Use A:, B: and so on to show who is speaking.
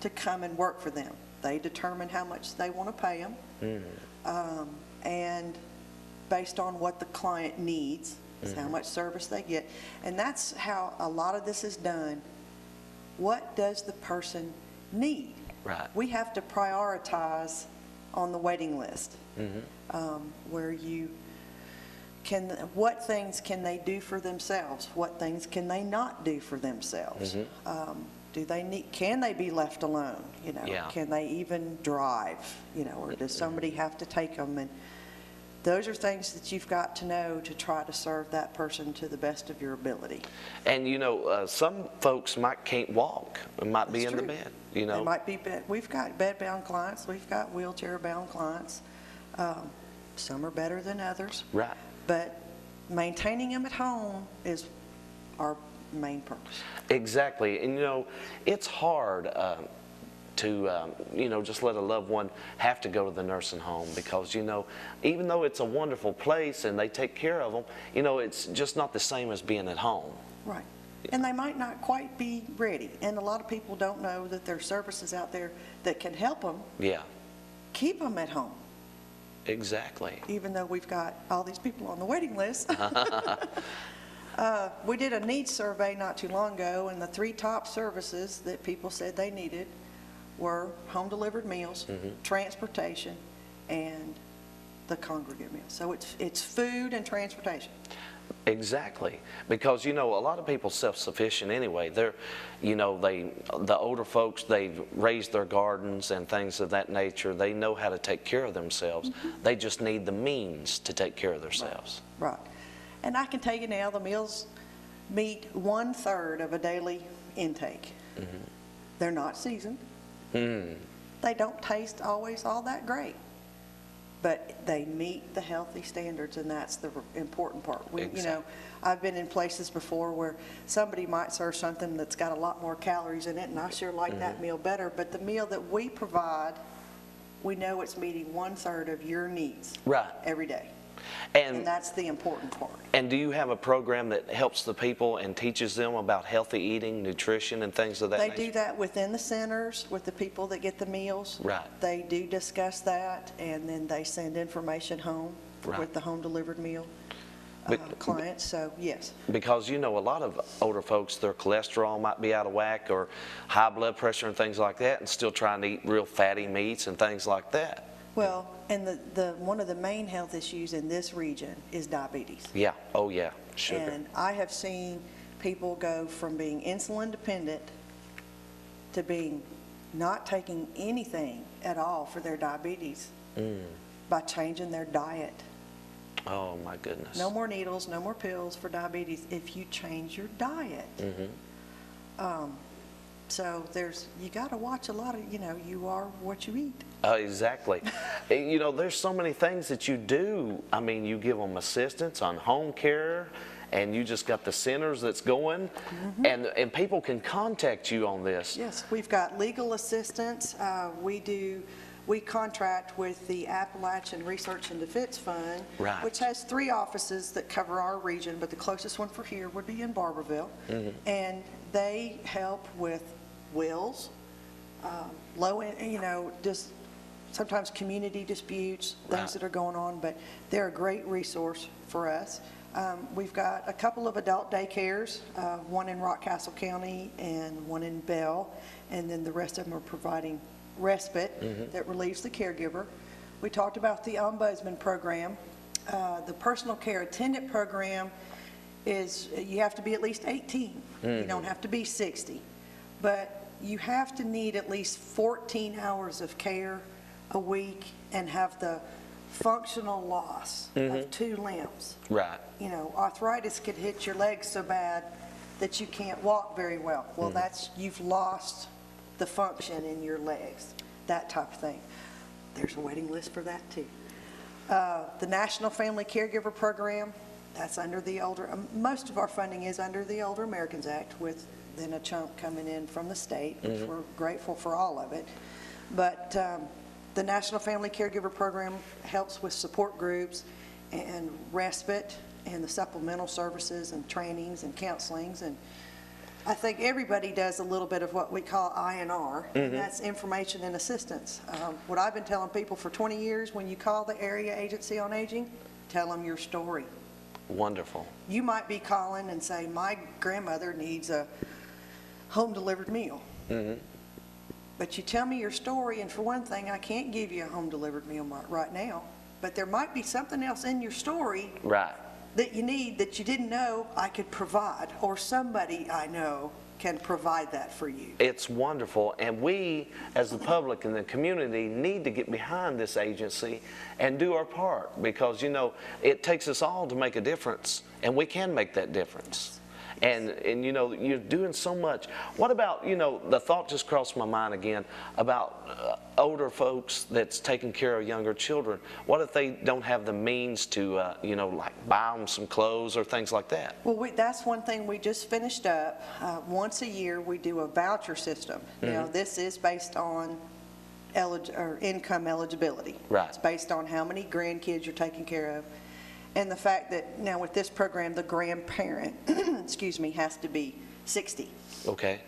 A: to come and work for them. They determine how much they want to pay them, and based on what the client needs is how much service they get. And that's how a lot of this is done. What does the person need?
B: Right.
A: We have to prioritize on the waiting list, where you can, what things can they do for themselves? What things can they not do for themselves? Do they need, can they be left alone? You know, can they even drive? You know, or does somebody have to take them? And those are things that you've got to know to try to serve that person to the best of your ability.
B: And you know, some folks can't walk, might be in the bed. You know,
A: they might be bed. We've got bed-bound clients. We've got wheelchair-bound clients. Some are better than others.
B: Right.
A: But maintaining them at home is our main purpose.
B: Exactly. And you know, it's hard to you know, just let a loved one have to go to the nursing home, because you know, even though it's a wonderful place and they take care of them, you know, it's just not the same as being at home.
A: Right. And they might not quite be ready. And a lot of people don't know that there are services out there that can help them.
B: Yeah.
A: Keep them at home.
B: Exactly.
A: Even though we've got all these people on the waiting list. We did a needs survey not too long ago, and the 3 top services that people said they needed were home delivered meals, transportation, and the congregate meals. So it's food and transportation.
B: Exactly, because you know, a lot of people self-sufficient anyway. They're, you know, the older folks, they've raised their gardens and things of that nature. They know how to take care of themselves. They just need the means to take care of themselves.
A: Right. And I can tell you now, the meals meet 1/3 of a daily intake. They're not seasoned. They don't taste always all that great, but they meet the healthy standards, and that's the important part. You know, I've been in places before where somebody might serve something that's got a lot more calories in it, and I sure like that meal better, but the meal that we provide, we know it's meeting 1/3 of your needs every day. And that's the important part.
B: And do you have a program that helps the people and teaches them about healthy eating, nutrition, and things of that nature?
A: They do that within the centers with the people that get the meals.
B: Right.
A: They do discuss that, and then they send information home with the home delivered meal clients. So yes. Because
B: you know, a lot of older folks, their cholesterol might be out of whack, or high blood pressure and things like that, and still trying to eat real fatty meats and things like that.
A: Well, and one of the main health issues in this region is diabetes.
B: Yeah. Oh yeah. Sugar.
A: And I have seen people go from being insulin dependent to being not taking anything at all for their diabetes by changing their diet.
B: Oh my goodness.
A: No more needles, no more pills for diabetes if you change your diet. So you got to watch a lot of, you know, you are what you eat.
B: Exactly. You know, there's so many things that you do. I mean, you give them assistance on home care, and you just got the centers that's going, and people can contact you on this.
A: Yes, we've got legal assistance. We contract with the Appalachian Research and Defense Fund, which has 3 offices that cover our region, but the closest one for here would be in Barberville. And they help with wills, you know, just sometimes community disputes, things that are going on, but they're a great resource for us. We've got a couple of adult daycares, one in Rockcastle County and one in Bell, and then the rest of them are providing respite that relieves the caregiver. We talked about the ombudsman program. The personal care attendant program is you have to be at least 18. You don't have to be 60. But you have to need at least 14 hours of care a week and have the functional loss of 2 limbs.
B: Right.
A: You know, arthritis could hit your legs so bad that you can't walk very well. Well, you've lost the function in your legs, that type of thing. There's a waiting list for that too. The National Family Caregiver Program, that's under the older, most of our funding is under the Older Americans Act, with then a chunk coming in from the state, which we're grateful for all of it. But the National Family Caregiver Program helps with support groups and respite and the supplemental services and trainings and counselings. And I think everybody does a little bit of what we call INR, and that's information and assistance. What I've been telling people for 20 years, when you call the Area Agency on Aging, tell them your story.
B: Wonderful.
A: You might be calling and say, my grandmother needs a home-delivered meal. But you tell me your story, and for one thing, I can't give you a home-delivered meal right now, but there might be something else in your story that you need that you didn't know I could provide, or somebody I know can provide that for you.
B: It's wonderful, and we, as the public and the community, need to get behind this agency and do our part, because, you know, it takes us all to make a difference, and we can make that difference. And you know, you're doing so much. What about, you know, the thought just crossed my mind again about older folks that's taking care of younger children. What if they don't have the means to, you know, like buy them some clothes or things like that?
A: Well, that's one thing we just finished up. Once a year, we do a voucher system. You know, this is based on income eligibility. It's based on how many grandkids you're taking care of. And the fact that now with this program, the grandparent, excuse me, has to be 60.
B: Okay.